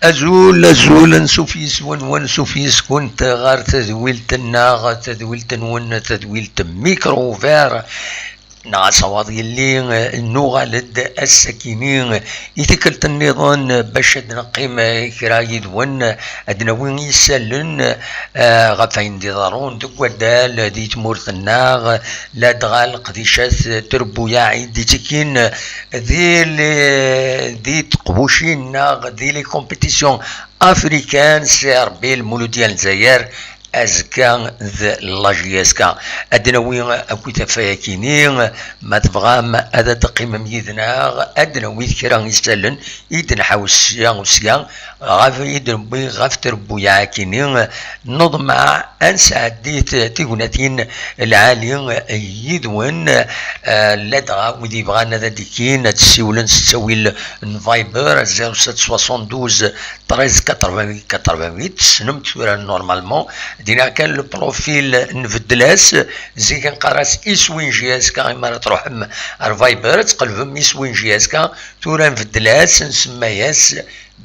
أزول نسوفيس ونسوفيس كنت غار تذويلة الناغ تذويلة ون تذويلة ميكروفير ناس واضي اللي النوغة لد السكينين يتكلت النظام باش نقيم كرايد ون أدنوين يسلن غفاين دي ضارون دكوادال دي تمورث الناغ لا دغال قديشات تربو ياعي دي تكين دي تقبوشين ناغ دي لي كومبيتيسيون افريكان سير بالمولو ديال الجزائر أزكا ذا لاجياسكا أدنوي أكو تفاكينين ما تبغام هذا تقيم ميدنا أدنوي كرا يسالن يدن حوسيا وسيا غاف يدن بي غاف تربو ياكينين نضمع أنسى ديت تيغوناتين العالي يدون لدغا ودي بغانا ذا ديكين تسيولن تسوي الفايبر 0772 13 88 سنمت نورمالمون دينا كان البروفيل نفدلاس زي كان قراس إسوين جياسكا إما تروح الفايبر تقلبهم إسوين جياسكا تورا نفدلاس نسمياس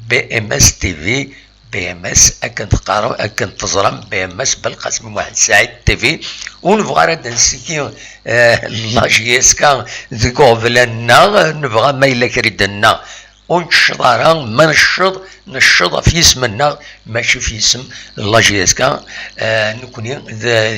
بي ام اس تي في بي ام اس اكن تقارو اكن تزرم بي ام اس بالقسم واحد سعيد تي في ونبغى راه نسكي لا جياسكا ذكو بلنا نبغى ما الا كريدنا ونشطرا ما نشط في اسمنا ماشي في اسم لا جي اس كا نكوني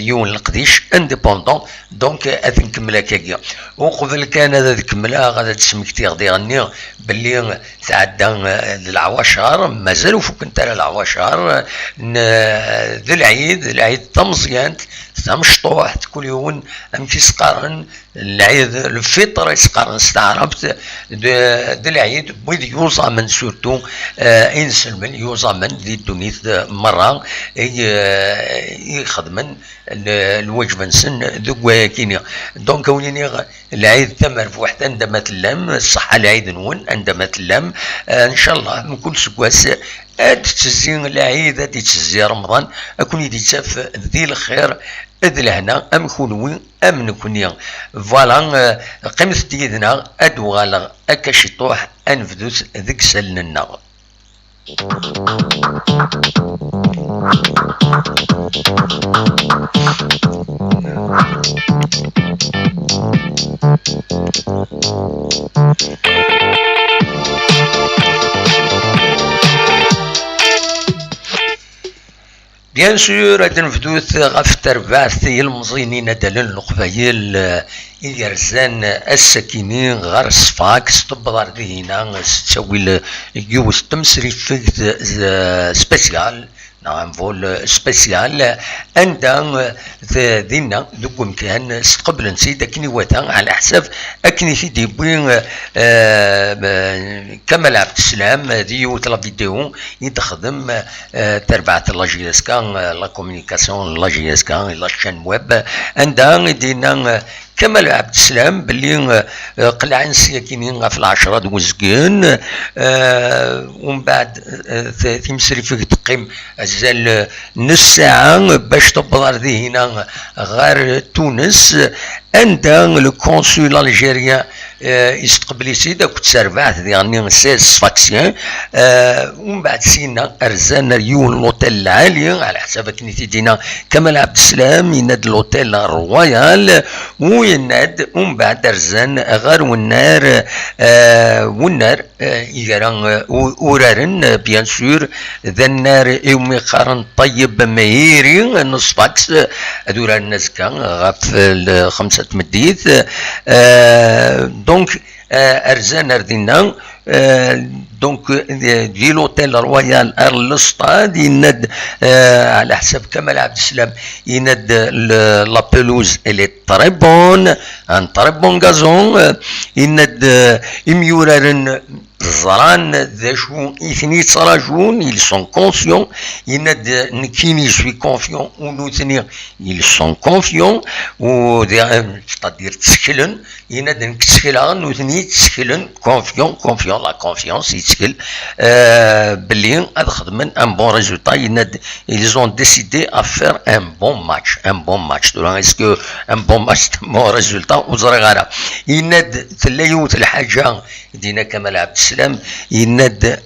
يون القديش انديبوندون دونك هذا نكمل هكاكيا وقبل كان هذا نكملها غادا تسمكتي غادي يغني باللي تعدى العواشر مازالوا فوق انت العواشر ذي العيد تمزيانت مشطوح كل يوم امشي سقارن العيد الفطر يسقارن استعربت ذي العيد بغيت يوصى من سورتو انسان من يوصى من ذي الدنيا مرة يخدمن الوجبه نسن ذو كينيا دونك وليني العيد تمر في واحد عندما تلام الصحة العيد نون عندما تلام ان شاء الله من كل سكواس تزين العيد تزين رمضان اكون يدي تاف ذي الخير اذ لهنا ام كونوين ام نكونيا فوالا قيمة ديدنا ادوغالغ اكاشطوح انفدوس ذيك سلنا بيان سور هاد نفدوث غاف ترباث المزينين دالن القبايل يرزان السكينين غار الصفاكس تبضر دينا تسوي يوز تمسري فيك سبيسيال نعم فول سبيسيال عندها دينا ذوك مكان استقبل نسيت اكني واتا على حساب اكني في ديبوين كمال عبد السلام ديوت لا فيديو يتخدم تربعة لا جي اس كان لا كومونيكاسيون لا جي اس كان لا شان ويب عندها دينا كمال عبد السلام باللي قلع نسيكينين في العشرة دوزكين ومن بعد تمسري فيك تقيم زال نص ساعة باش تبضر ذي هنا غير تونس عندها لو كونسول الجيريان يستقبل سيدا كنت سربعت يعني 16 فاكسيان ومن بعد سينا ارزان ريون لوتيل العالي على حساب كنيتي دينا كمال عبد السلام يناد لوتيل رويال ويناد ومن بعد ارزان غير والنار يقرا ورارن بيان سور ذا النار يومي قارن طيب مهيري نص فاكس هذولا الناس كان غاف 5 مديث دونك ارزان اردينا دونك دي لوتيل رويال ارلسطاد يند على حساب كمال عبد السلام يند لا بلوز الي تري بون ان تري بون غازون يند يميورارن زران ذا شو إثني تراجون ils sont conscients يناد نكيني شوي كونفيون ونوثني ils sont confiants و c'est-à-dire تسكلن يناد نكتسكلها نوثني تسكلن كونفيون لا كونفيونس يتسكل بلي هاد خدمن ان بون ريزولتا يناد ils ont décidé à faire un bon match دابا اسكو ان بون ماتش مو ريزولتا وزرا غادا يناد تلايوت الحاجه دينا كمال عبد السلام يناد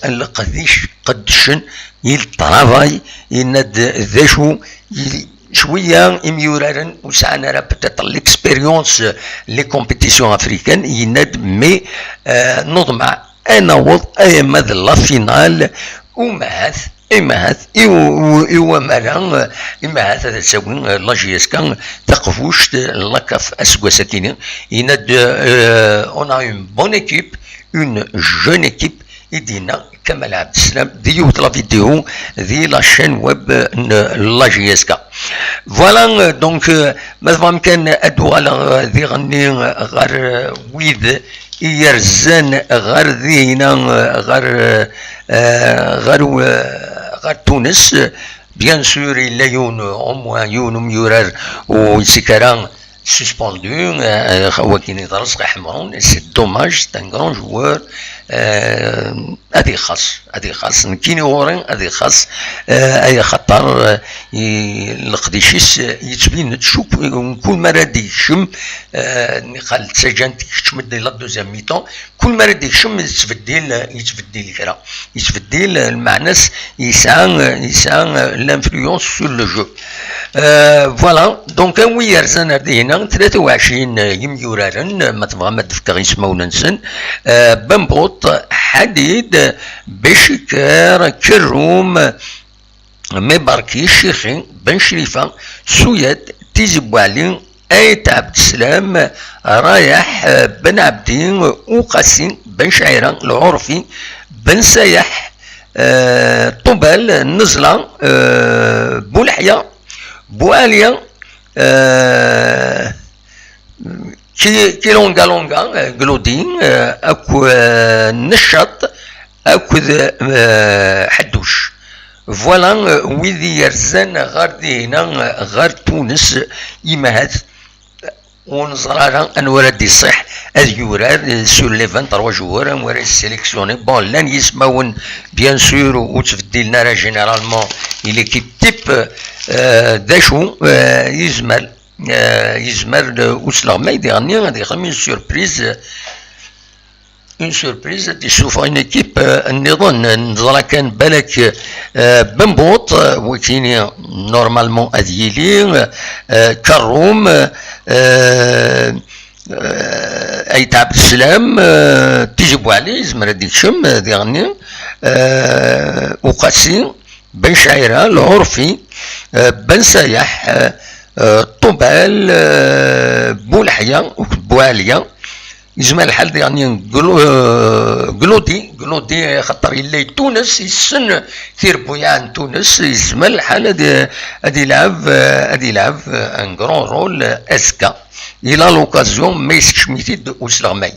قدشن يلطرافاي يناد ذا شو شويه اميورارن وسعنا راه بتات ليكسبيريونس لي كومبيتيسيون افريكان يناد مي نضمع انا وض اي ماذ لا فينال ومعاث إما هذا تساوي لاجيس كان تقفوش لاكاف اسكوا ساكينين يناد اون ا اون بون ايكيب اون جون ايكيب يدينا كمال عبد السلام ديوت لا فيديو دي لا شين ويب لا جي اس كا فوالا دونك ماذا كان ادوالا ذي غني غير ويد يرزان غير ذينا غير تونس بيان سور الا يون او موان يون ميورار ويسكران suspendu هو كي يدرس حمرون سي دوماج سي ان غران جوار هذه خاص كيني غورين هذه خاص اي خطر القديشيس يتبين تشوف كل مرة ديشم قال تسجنت تشمد لا دوزيام ميطون كل مرة ديشم يتبدل كرا يتبدل المعناس يسعى لانفلونس سور لو جو فوالا دونك وي يرزان هنا 23 يميورارن ما تبغى ما تفكر يسمو ننسن بنبوط حديد بشكار كروم مباركي شيخي بن شريفة سويد تيزي بوالين ايت عبد السلام رايح بن عبدين وقاسين بن شعيران العرفي بن سايح طوبال نزلة بولحية بواليا كي لونغا جلودين اكو نشط اكو حدوش فوالا ويدي يرزان غار دينا غار تونس يمهات ونزرارا انورا دي صح از يورار سور لي 23 جوار انورا سيليكسيوني بون لان يسمون بيان سور وتفديلنا راه جينيرالمون الي كي تيب داشو يزمر وسلا ما يديرني غادي يخمم une surprise دي شوف une équipe نظن نظرا كان بالك بنبوط وكيني نورمالمون اديلي كروم اي عبد السلام تيجي عليه زمر هذيك شم ديغني وقاسي بن شعيرة العرفي بن سايح طوبال بولحية بوالية يجمع الحال يعني قلودي خاطر اللي تونس يسن كثير بويان تونس يجمع الحال هادي يلعب ان كرون رول اسكا الى لوكازيون ما يسكشميتي وسلغماي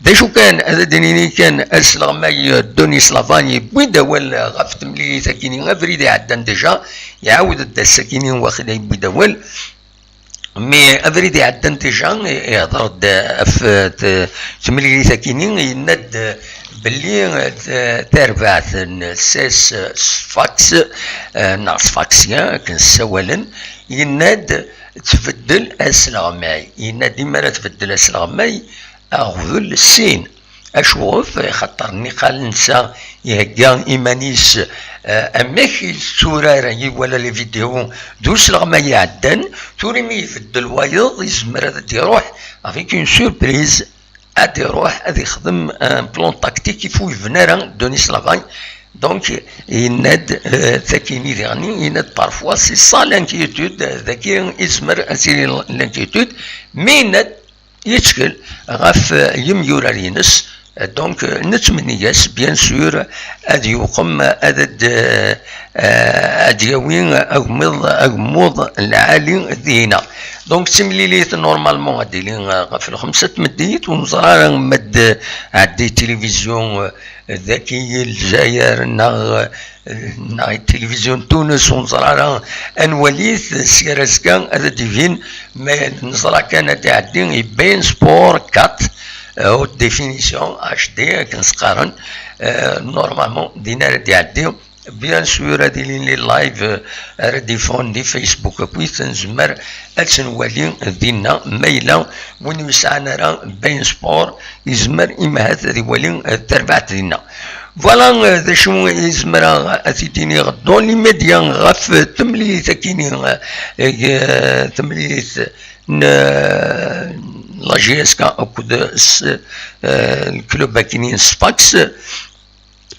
داشو كان هذا دنيني كان اسلغماي دوني سلافاني بويداول غفت ملي ساكينين افريدي عدان ديجا يعاود دا الساكينين واخدين بويداول مي افريدي عدان ديجا يهضر في تملي ساكينين يناد باللي تربعت ساس فاكس ناقص فاكسيا كنسوالن يناد تفدل اسلغماي يناد ديما تفدل اسلغماي اغفل السين اشوف خاطر نقال نسى يهكا ايمانيس اماكي السورة ولا لي فيديو دوس لغماي عدان توريمي يفدل وايض يزمر هذا يروح افيك اون سوربريز ادي يروح ادي يخدم ان بلون تاكتيك يفو يفنارا دوني سلافاي دونك يناد ثاكيني ديغني يناد بارفوا سي سا لانكيتود ذاكي يزمر اسيري لانكيتود مي يناد يتشكل غاف يميورارينس دونك نتمنى بيان سور اد يقم اد يوين اغمض العالي ذينا دونك تمليليت نورمالمون غاديين في الخمسة مديت ونزرار مد عدي تلفزيون ذكي الجزائر نا تلفزيون تونس ونزرار انوليث سيراسكان هذا ديفين ما نزرا كان عدي يبين سبور كات او ديفينيسيون اش دي كنسقارن نورمالمون دينا يعدي بيان سور هادي لي لايف ردي فون دي فيسبوك كويس نزمر اتنوالي دينا ميلا وين يسعنا راه بين سبور يزمر اما هذا يولي التربعت دينا فوالا ذا شنو يزمر اتيتيني غدو لي ميديا غاف تمليث كيني تمليث لا جي اس كا اكود الكلوب كينين سباكس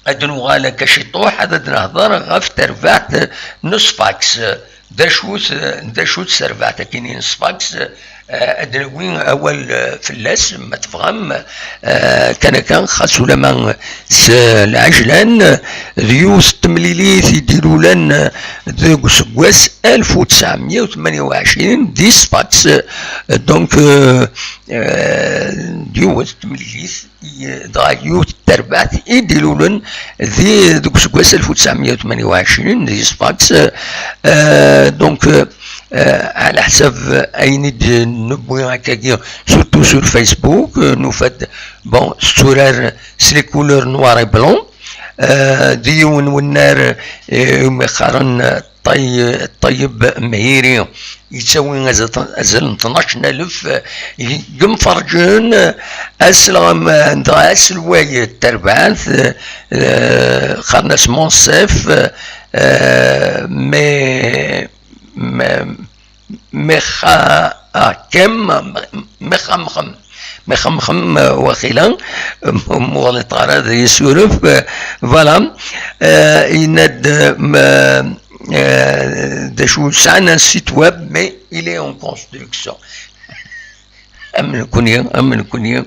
ادنو غالا كشطوح هذا نهضر غاف ترفعت نص فاكس داشوت سرفعت كينين سباكس ادنوين اول فلاس ما تفهم كان خاصو لما العجلان ذيوس تمليليث يديروا لنا ذوك سكواس 1928 دي سباكس دونك ديوس تمليليث ضايوت تربعت يديروا لنا ذوك سكواس 1928 دي سباكس دونك على حسب اين نبوي هكاكيا سورتو سور فيسبوك نوفد بون ستورار سلي كولور نوار بلون ديون والنار مخارن طيب مهيري يساوي ازل 12000 يمفرجون اسلام عندها اسلواي التربعث خرناس مونسيف مخا كم مخمخم وخيلا مغلط على يسولف فوالا يند دشو سعنا سيت ويب مي إلي اون كونستركسيون أمن كونيا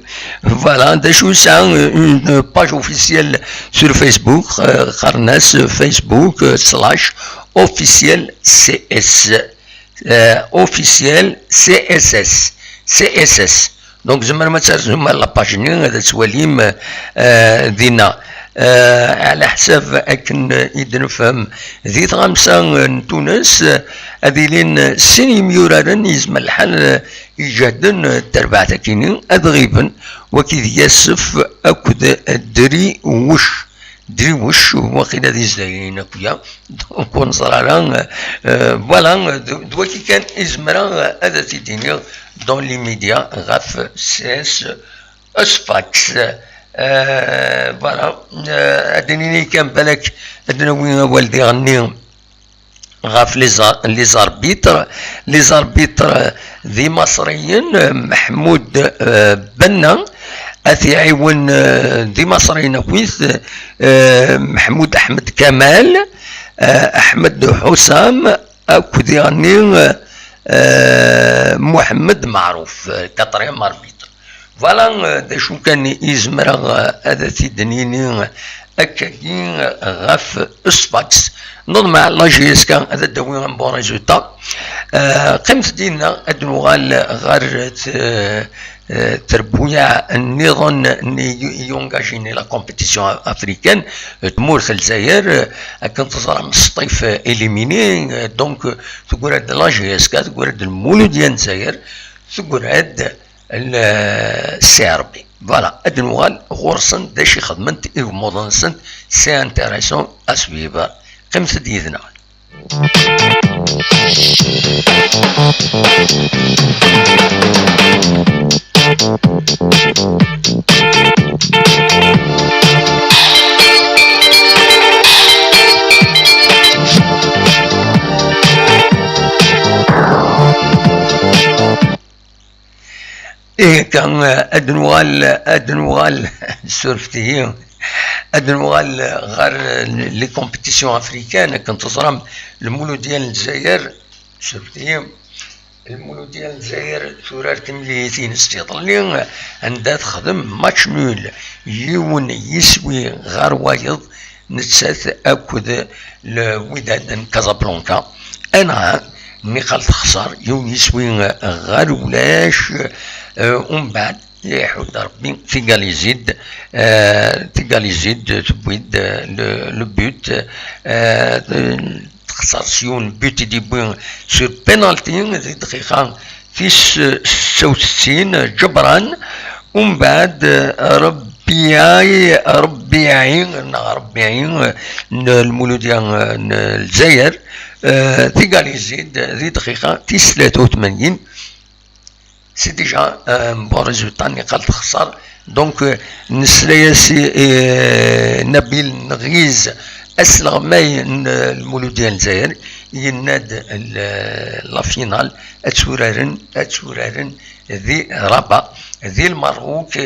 فوالا دشو سعنا اون باج اوفيسيال سور فيسبوك خرناس فيسبوك سلاش اوفيسيال سي اس اوفيسيال سي اس اس سي اس اس دونك زعما ما ترجم لا باجيني هذا تواليم دينا على حساب اكن يدنفهم ذي غمسة تونس هذي لين سيني ميورارن يزم الحال يجهدن تربعة كينين أدغيبا وكذ يسف أكد دري وش وقيل ذي زين كويا كون صراران فوالا دوكي كان إزمرا هذا تيديني دون لي ميديا غاف سيس اسفاكس فوالا ادنيني كان بالك ادنا وين والدي غني غاف لي زاربيتر ذي مصريين محمود بنا اثي عيون ذي مصريين كويس محمود احمد كمال احمد حسام اكو ذي غني محمد معروف كطريق مربيط فوالا دا شو كان يزمر هذا تيدنيني اكاكين غاف اسباكس نض مع لا جي اس كان هذا داوي ان بون ريزولتا قيمت دينا ادنوغال غار تربويا النظام يونجاجيني لا كومبيتيسيون افريكان تمور في الجزائر كنت تزرع من الصيف اليميني دونك تقول هاد لا جي اس كا تقول هاد المولود ديال الجزائر تقول هاد السي ار بي فوالا ادنوغال غورسن داشي خدمت ايو مودنسن سي انتيريسون اسويفر قيمت ديدنا إيه كان أدنوال سورفتي أدنوال غير لي كومبيتيسيون أفريكان كنت تزرم المولود ديال الجزائر سورفتي المولودية الجزائر ثورات مليتين استيطالي عندها تخدم ماتش نول يون يسوي غار وايض نتساث أكد الوداد كازابلانكا أنا نقل تخسر يون يسوي غار ولاش ومن بعد يحود ربي تيغالي زيد تبويد لو بوت تخسر سيون بوت دي بوين سور بينالتي دقيقة في 66 جبران ومن بعد ربيعي المولودية الجزائر تيغالي زيد ذي دقيقة في 83 سي ديجا بون ريزولتا نقال تخسر دونك نسلاياسي نبيل نغيز اسلغماي المولودية الجزائر يناد لا فينال اتسورارن ذي رابا ذي المروك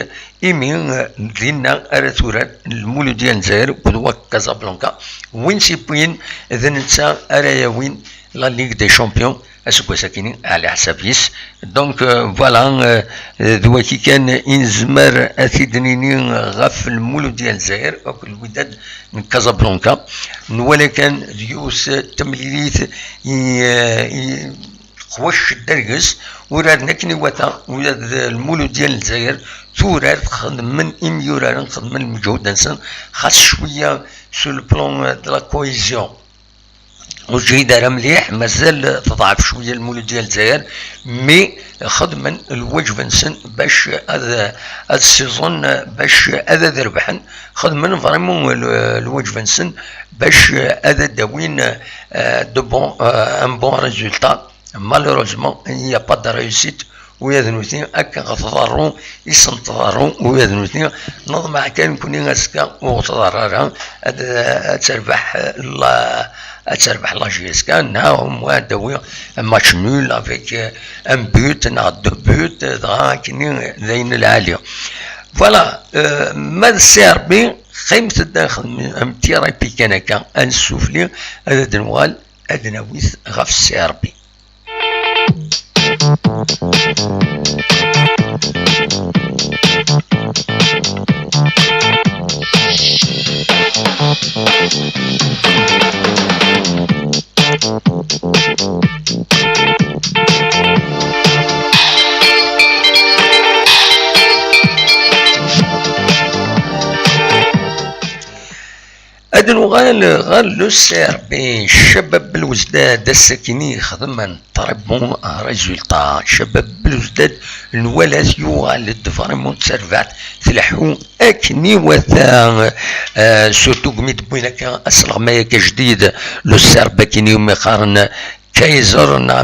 إيمين ذينا أرثورات المولودية الجزائر بدوا كازابلانكا وين سيبوين إذا نتسا أراياوين لا ليغ دي شامبيون اسكو ساكنين على حسابيس دونك فوالا دواكي كان انزمر اثيدنيني غف المولودية الجزائر او الوداد من كازابلانكا ولا كان ديوس تمليليت خوش الدرقس وراد نكني وتا ولاد المولودية الجزائر ثورات خدم من اميورار خدم من المجهود انسان خاص شويه سو البلون دو لا كويزيون وجهي دار مليح مازال تضعف شويه المولودية الجزائر مي خدما الوجه فنسن باش هذا السيزون باش هذا ذربحن خدما فريمون الوجه فنسن باش هذا داوين دو بون ان بون ريزولتا مالوروزمون il n'y a pas de réussite ويذنوثين أكا غتضرون يسنتضرون ويذنوثين نظم كان كوني غاسكا وغتضررها تربح لا جيسكا ناهم وادوي ماتش نول افيك ان بوت نا دو بوت دغا كني ذين العالية فوالا ماذا السيربي خيمة الداخل امتيراي بيكانكا انسوفلي هذا دنوال ادناويث غف السيربي أدن غال لو سيربي شباب بالوزداد الساكنين خدما طربون ريزولتا شباب بالوزداد الولاد يوغال الدفرمون سيرفات تلحو أكني وثا سورتو قميت بوينك أسلغ ما جديد لو سيربا كيني يوم يقارن كايزرنا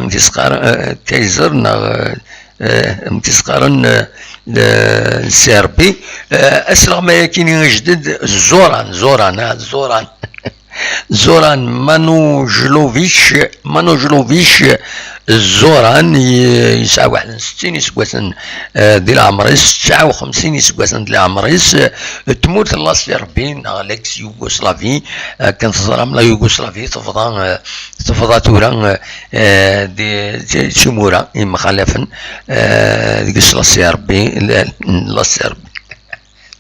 متسقارن السيربي أسلغ ما كيني جديد زوران مانوجلوفيش زوران يسعى 61 يسكواسن ديال العمريس 59 يسكواسن ديال العمريس تموت الله سيربين أليكس يوغوسلافي كانت تظرم لا يوغوسلافي تفضى تورا دي تيمورا إما خلافا ديك لا سيربي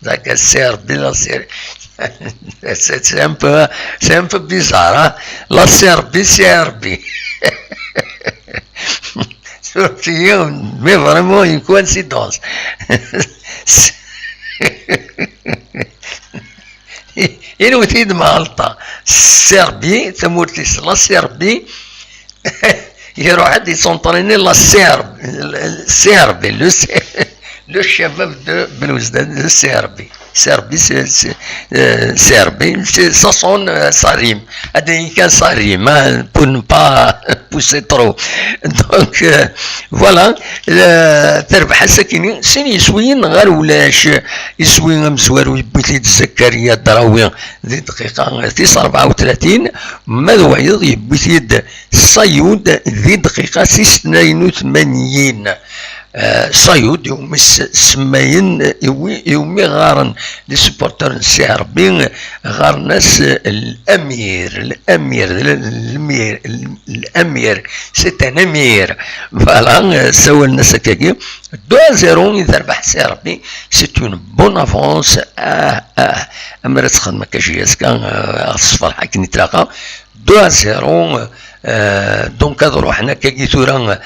ذاك السيربي لا سيربي c'est un peu bizarre, hein? La Serbie. Mais vraiment une coïncidence. إنه de مالطا Serbie تموت لا سيربي يروح عاد يسونطريني لا سيربي لو شباب دو بلوزداد السيربي سيربي ساسون صاريم هذا كان صاريم بور نو با بوسي ترو دونك فوالا تربح الساكنين سين يسوين غير ولاش يسوين مزوار ويبوتي الزكريا الدراوي ذي دقيقة 34 مذوعيض يبوتي الصيود ذي دقيقة 82 صيود يوم سماين يومي غارن لي سوبورتور السربي غير ناس الامير سي ان امير فوالا سوى الناس هكاكي 2-0 اذا ربح السربي سي اون بون افونس اما تخدم كاجياسكا الصفر حكي نتلاقى 2-0 دونك هذا روحنا كي ثورا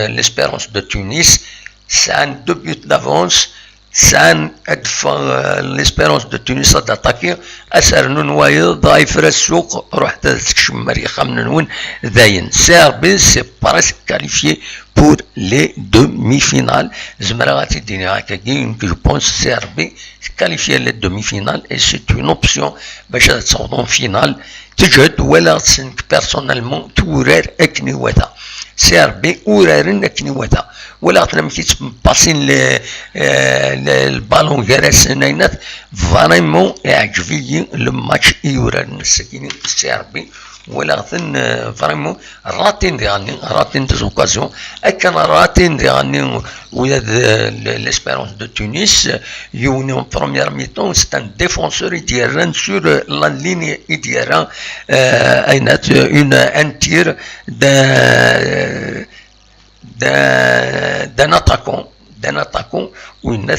ليسبيرونس دو تونس سان 2 بيوت دافونس سان ادفع ليسبيرونس دو تونس داتاكي اسر نوايض ضايف السوق رحت تكشم مريخه من نون داين سيربي سي بريسك كاليفيي بور لي دومي فينال زمرا غاتي ديني هكاكي جو بونس سيربي كاليفيي لي دومي فينال اي سي اون اوبسيون باش تصعدون فينال تجد ولا تسنك بيرسونيلمون تورار اكني وتا سيربي ورارن اكني وتا ولا تنام كي تباسين البالون جالس ناينات فريمون يعجبني لو ماتش يورار السكيني سيربي ولا فريمون راتين دي زوكازيون كان راتين ديالني ولاد ليسبيرونس دو تونس يوني بروميير ميتون سي ان ديفونسور يديران سور لا ليني يديران اينات اون انتير d'un attaquant ou une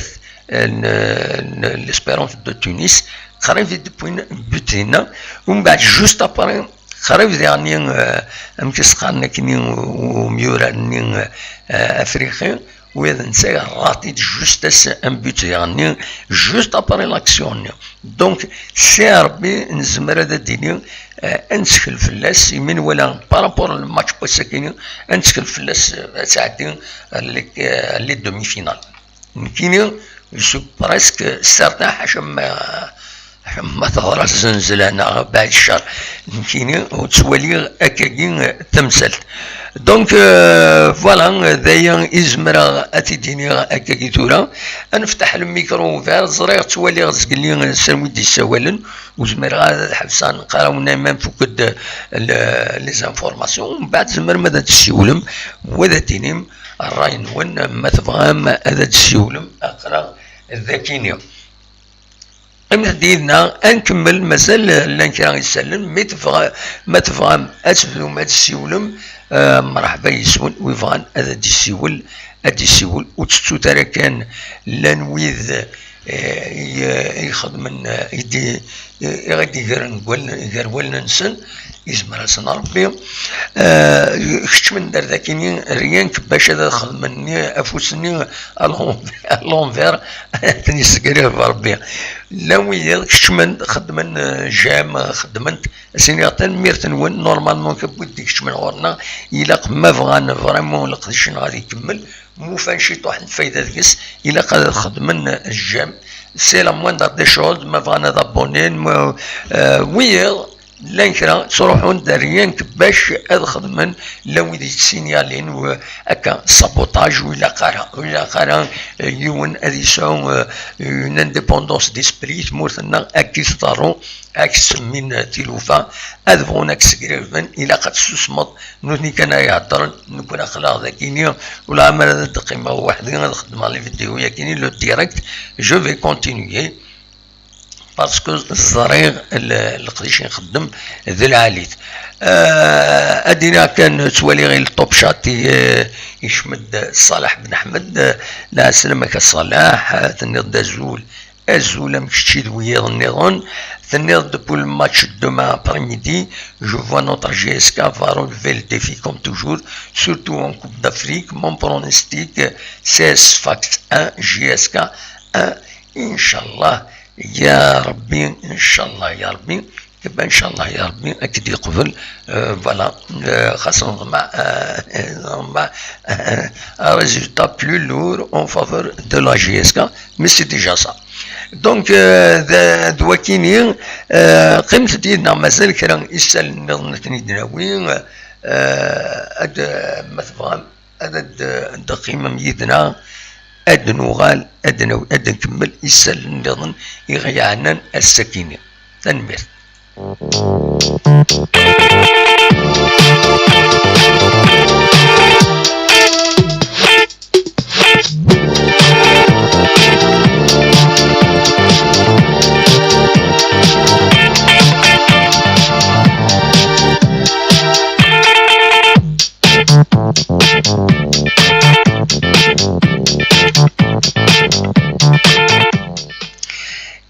l'espérance de Tunis خرج بوين بوتينا ومن بعد جوست ابري خرج يعني امكسخان كني وميوراني افريقيا وإذا نسى راتي جوست ان بوت يعني جوست ابري لاكسيون دونك سيربي نزمر هذا ديني انسكل فلاس يمين ولا بارابور الماتش بوساكيني انسكل فلاس ساعتين لي دومي فينال كيني جو بريسك سارتان حاشم ما تغرى زنزل هنا بعد الشهر كيني وتسوالي اكاكين تمثلت دونك فوالا دايا ازمرا اتيديني اكاكي تورا نفتح الميكرو فير زريغ توالي غزق لي سرمودي سوالن وزمر حبسان قراونا مام فوكد لي زانفورماسيون ومن بعد زمر ماذا تسيولم وذا تينيم الراين ون ما تفهم هذا تسيولم اقرا الذاكينيا قيمة ديالنا نكمل مازال لانكرا يسلم ما تفهم اسفلو ما تسيولم مرحبا يسون ويفغان هذا ديسيول اديسيول وتستو ترى كان لانويذ يخدم يدي غادي يغير ولنا نسن يزمر سن ربي خشت من دار ذاكيني ريانك باش هذا خدمني افوسني الونفير تاني سكري ربي لاوي خشت من خدمن جام خدمنت سينياتن ميرتنون نورمالمون كبودي خشت من ورنا الا ما بغان فريمون لقدش غادي يكمل مو فانشي واحد الفايده ديس الا قاد خدمن الجام سي لا موان دي شوز ما بغانا دابونين ويل لانكرا تروحون داريانك باش خدمن لو يدي سينيالين وهكا سابوتاج ولا قرا يون اديسون اون انديبوندونس ديسبري تمورتنا اكي تطارو اكس من تلوفا ادفون اكس كريفن الى قد تسمط نوتني كان يهضر نكون اخلاق ذاكيني ولا عمل دقيمه واحد نخدم على الفيديو ياكيني لو ديريكت جو في كونتينيي باسكو الزريغ القديش نخدم ذي العاليت ادينا كان توالي غير الطوب شاتي يشمد صالح بن احمد لا سلامك صلاح تنيض الزول مشتي دويا النظام تنيض دبو الماتش دوما ابريميدي جو فوا نوتر جي اس كا va relever le défi comme toujours surtout en Coupe d'Afrique mon pronostic CS Fax 1 JSK 1 Inch'Allah يا ربي ان شاء الله يا ربي كيبان ان شاء الله يا ربي اكيد يقبل فوالا خاصة مع ريزولتا بلو لور اون فافور دو لا جي اس كا مي سي ديجا سا دونك دوا كيني قيمة ديالنا مازال كرا يسال نتني دناوي اد ما تفهم اد قيمة ميدنا اد نوغال اد نكمل يسال النظام يغيعنا السكينه تنمير Et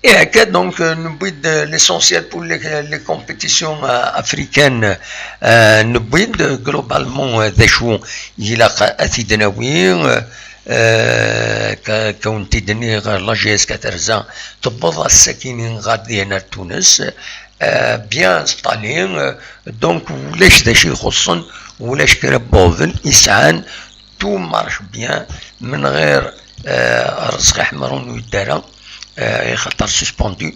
هكا دونك نبيد ليسونسيال بور لي كومبيتيسيون افريكان نبيد جلوبالمون ذا شو يلاقى اثيدناوي كون تيدني غير لا جي اس كترزا تبوض الساكنين غاديين تونس بيان ستالين دونك ولاش ذا شي يخصن ولاش كربوفن يسعان تو مارش بيان من غير رزق احمر ويدارا خاطر سسبوندو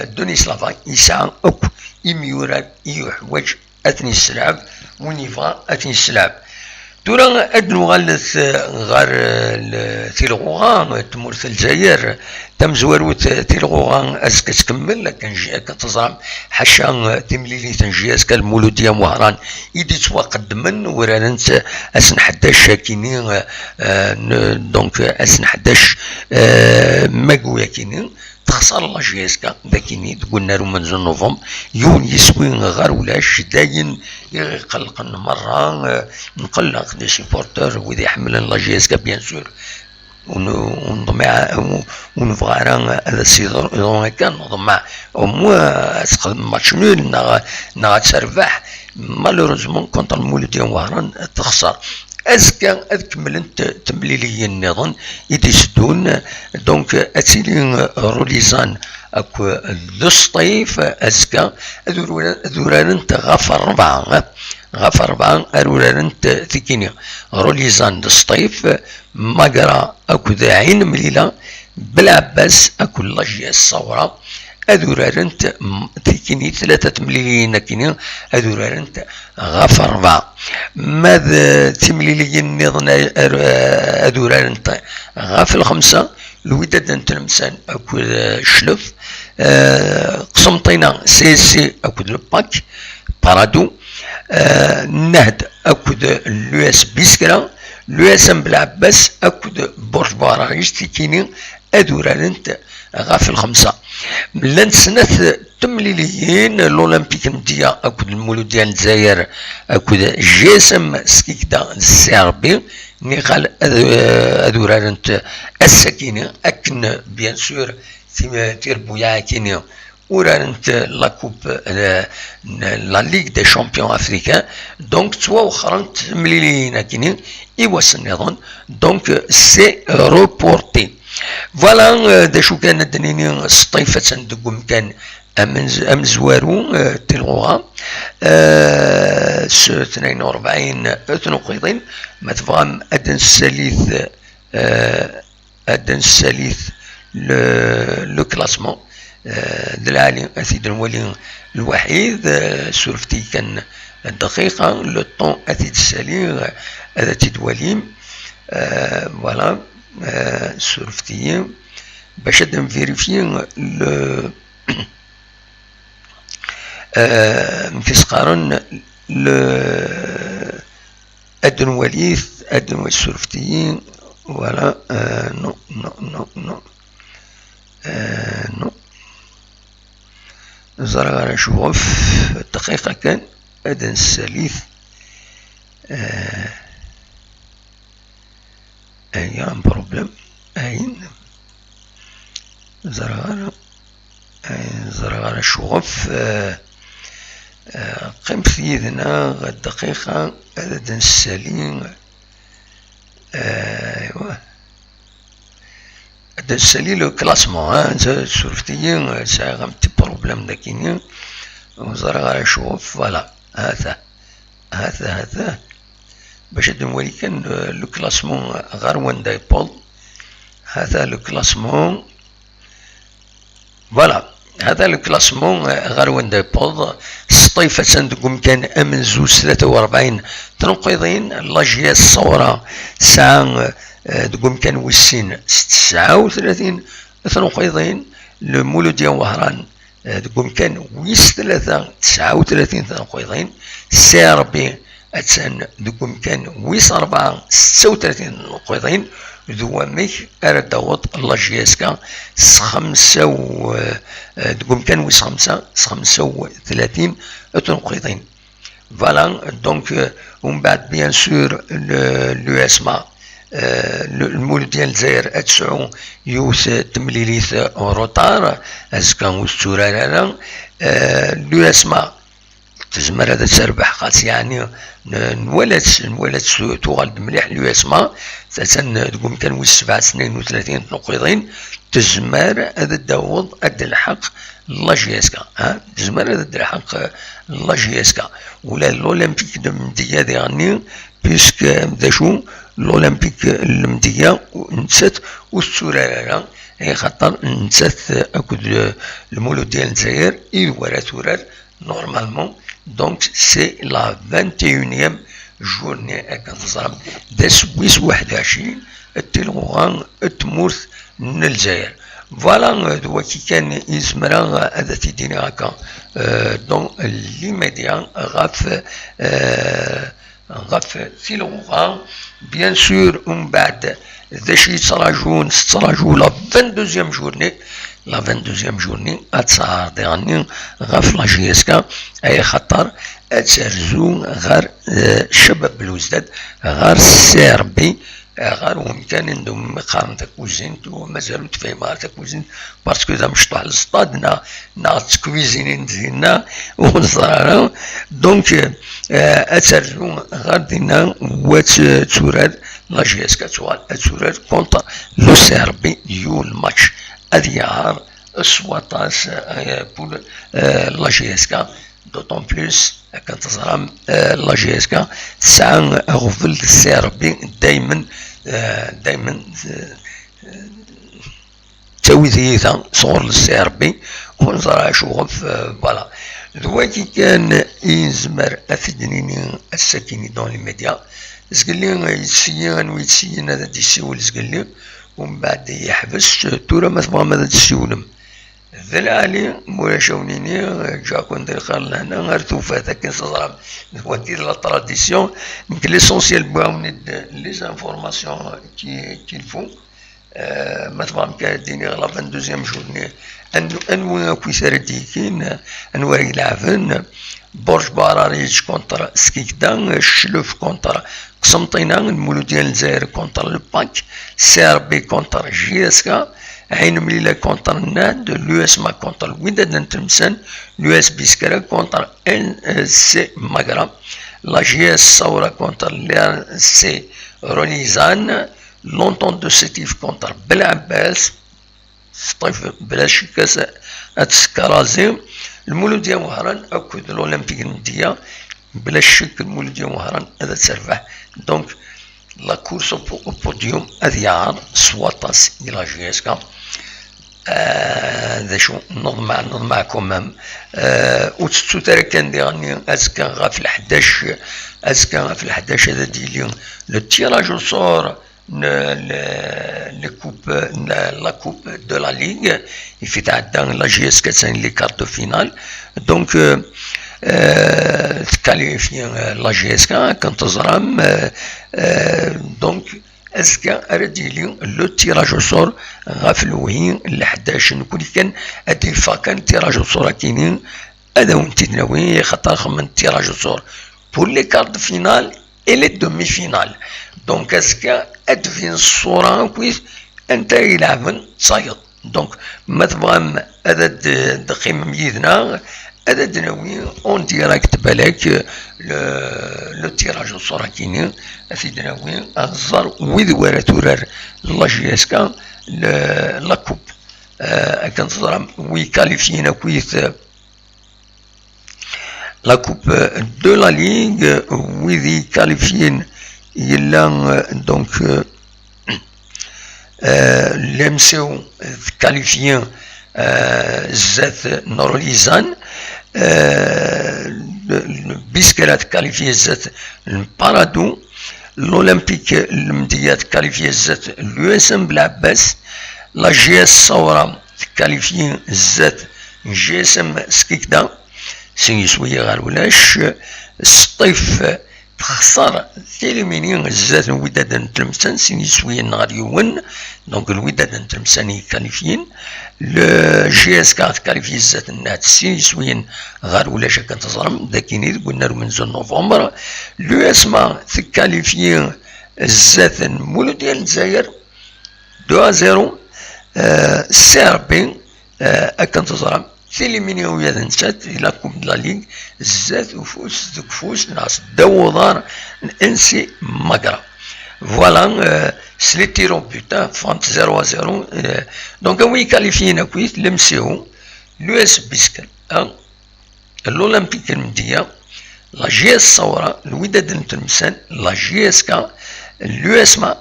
دونيس لافاي يسعى اوك يميورات يحوج اثني السلعب ونيفا اثني السلعب دورا ادنو غالث غار تيلغوغان تمورث الجزائر تم زواروت تيلغوغان اسك تكمل لكن كتزرم حاشا تمليلي تنجياس كالمولوديه مهران يدي توا قدمن ورانت اسن 11 شاكينين دونك اسن 11 ماكويا كينين تخسر لا جي اس كا ذاكيني قلنا له منذ نوفمبر يون يسوي غير ولاش داين يقلق مره نقلق دي سيبورتور وذي يحملن لا جي اس كا بيان سور ونضمع ونفغارا هذا السيزون كان نضمع وموا تقدم ماتش نول نغا تربح مالوريزمون كونتر المولوديه وهران تخسر أزكى أكمل أنت تمليلي النظام يدي سدون دونك أتيلين روليزان أكو الصيف أزكى أذوران أنت غفر ربعة أرولان أنت تكيني روليزان الصيف مقرا أكو ذاعين مليلة بالعباس أكو لاجيا الصورة أذورانت تكيني 3 مليلين كيني أذورانت غفر ربعة ماذا تمليلين نظن أذورانت غافل 5 الوداد نتلمسان أكو شلف قسمطينا سي أكو الباك بارادو نهد أكو لو اس بيسكرا لو اس ام بالعباس أكو برج باراجيش تكيني أذورانت غافل 5 لان سنة تمليليين الأولمبيك نديا أكو المولودية الجزائر أكو جي اس ام سكيكدا السربي نيقال أذورانت السكينة أكن بيان سور تيربويا كيني ورانت لا كوب لا ليغ دي شامبيون افريكان دونك توا وخرنت مليليين كيني إيواس النظام دونك سي روبورتي فوالا دا شو كان دنيني الصيفة ندقم كان أمزوارو تلغوها 42 أثنقيضين ما تفهم أدن السليث لو كلاسمون دلالي أثيد الولي الوحيد سورفتي كان الدقيقة لو طون أثيد السليغ هذا تدوليم فوالا سورفتي باش نفيريفي مكيس قارن أدن وليث أدن السورفتيين ولا نو زرع شوف الدقيقة كان أدن السليث أيام بروبلم أين زرع شوف قم في يدنا الدقيقة أدن السليم أيوه أدن السليم لو كلاسمون سورفتيين ساغم تي بروبلم داكينين وزرع شوف فوالا هذا باش نولي كان لو كلاسمون غير وان دايبول هذا لو كلاسمون فوالا هذا لو كلاسمون غير وان دايبول الصيفة سندقم كان أمن زوج 43 تنقيضين لاجيا الصورة ساعة دقم كان وسين 39 تنقيضين المولودية وهران دقم كان ويس 39 تنقيضين سيربي أتسان دقم كان ويس 36 نقيضين ذو ميك أرد داوط الله جياسكا 5 دقم كان ويس 35 تنقيضين فوالا دونك ومن بعد بيان سور لو اسما المولد ديال الجزائر اتسعو يوث تمليليث روطار ازكا وستورا لو اسما تزمر هذا تربح خاص يعني نولد تغلب مليح لو اسما ثلاثا تقوم كان 37 نقيضين تزمر هذا داوض اد الحق لاجيسكا تزمر هذا الحق لاجيسكا ولا الاولمبيك ديا ديغني بيسك بدا شو الاولمبيك المديه نسات والسوره هي خاطر نسات اكد المولود ديال الجزائر ولا تورار نورمالمون دونك سي لا 21e جورني كنتظرم دا سويس 21 التلغوغان التمورث من الجزائر فوالا دوا كي كان يزمرا هذا تيديني هكا دون ليميديان غاف تلغوغان بيان سور ومن بعد ذا شي تراجو لا 22e جورني لا 22e جورني اتسعر ديغني غاف لا جيسكا اي خطر اتسرزو غار شباب الوزداد غار السيربي غار وهم كان عندهم مقام تكوزين ومازالوا تفاهموا تكوزين باسكو اذا مشطوح للصطاد نا تكويزين ديالنا وصرانا دونك اتسرزو غار دينا وتوراد لا جيسكا توراد كونتر لو سيربي يو الماتش أديار سواتاس بول لا جيسكا دوطون بلوس كنتظرم لا جيسكا تسعى غفل السيربي دايما تويثيثا صغر السيربي ونزرع شوف فوالا دلوقتي كان يزمر افدنيني الساكنين دون لي ميديا زقلي يتسيان ويتسيان هذا ديسيول زقلي ومن بعد يحبس تورا ما تبغى ماذا تسولم ذا العالي مولا شاونيني جاكون دير خال لهنا غير توفات كي تضرب ودير لا تراديسيون يمكن ليسونسيال بواهم لي زانفورماسيون كي الفو ما تبغى مكاديني غلا 22 جورني انو كويسار ديكين انو يلعبن برج باراريج كونتر سكيكدان الشلوف كونتر قسمطينا المولود ديال الجزائر كونتر الباك سيربي كونتر جيسكا عين مليله كونتر ناد لو اسما كونتر الوداد نتمسن لو اس بيسكرا كونتر ان سي ماغرا لا جي اس ثوره كونتر لا سي رونيزان لونتون دو سيتيف كونتر بالعباس طيف بلا شكاس اتسكرازي المولود ديال وهران اكد الاولمبيك المديه بلا شك المولود ديال وهران هذا تربح دونك لا كورس او بوديوم هذه سواتاس الى جيسكا هذا شو نوض معكم وتستو كان ديغني ازكا غا في 11 ازكا في 11 هذا ديال لو تيراج او سور la coupe de la ligue il fait dans la GS4 c'est les quarts de finale donc qualifié la GS4 quand on donc est-ce que le tirage au sort غافلوين ل 11 كل كان هذه كان tirage au sort كاينين هذا ونتناوي خاطر خمن tirage au sort pour les quarts de finale et les demi-finales دونك اسكا ادفين الصورة كويس انت يلعبن تصيد دونك ما تبغى هذا دقيم ميدنا هذا دناوي اون ديراكت بالك لو تيراج الصورة كيني في دناوي الزر ويذ ورا تورار لا جيسكا لا كوب كنتظر وي كاليفينا كويس لا كوب دو لا ليغ ويذ كاليفين يلا دونك لمسيو كاليفيان زات نورليزان بيسكرات كاليفيا زات البارادو الاولمبيك المديات كاليفيا زات لو اس ام بلعباس لا جي اس ثوره كاليفيا زات جي اس ام سكيكدا سيني شويه غير ولاش الصيف تخسر تيليميني الزات الوداد نتلمسان سين يسوين غادي يون دونك الوداد نتلمسان يكاليفيين لو جي اس كا تكاليفي الزات النات سين يسوين غار ولا شك تظلم داكيني قلنا من زون نوفمبر لو اسما تكاليفي الزات مولو ديال الجزائر 2-0 سيربي اكن تظلم تيليميني ويا نسات الى كوب لا ليغ زات وفوس دوك فوس ناس دوضار انسي ماغرا فوالا سلي تيرون بوتا فانت 0-0 دونك وي كاليفينا كويس لمسيو لو اس بيسكن الاولمبيك المديه لا جي اس صورة الوداد نتلمسان لا جي اس كا لو اسما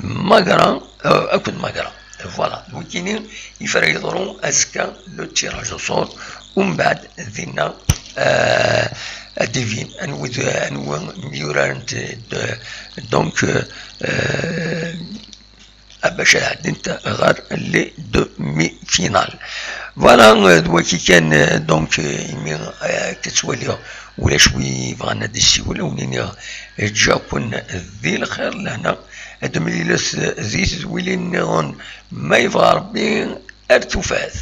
ماغرا اكون ماغرا فوالا وكاينين يفرق يضرون ازكا لو تيراج صور ومن بعد دينا ديفين انو ميورانت دونك باش عدنت غير لي دومي فينال فوالا دواكي كان دونك كتولي ولا شوي بغانا ديسي ولا ونيني جاكون ذي الخير لهنا هاد مليلات ذي زويلين نيغون ما يبغى ربي ارتفاث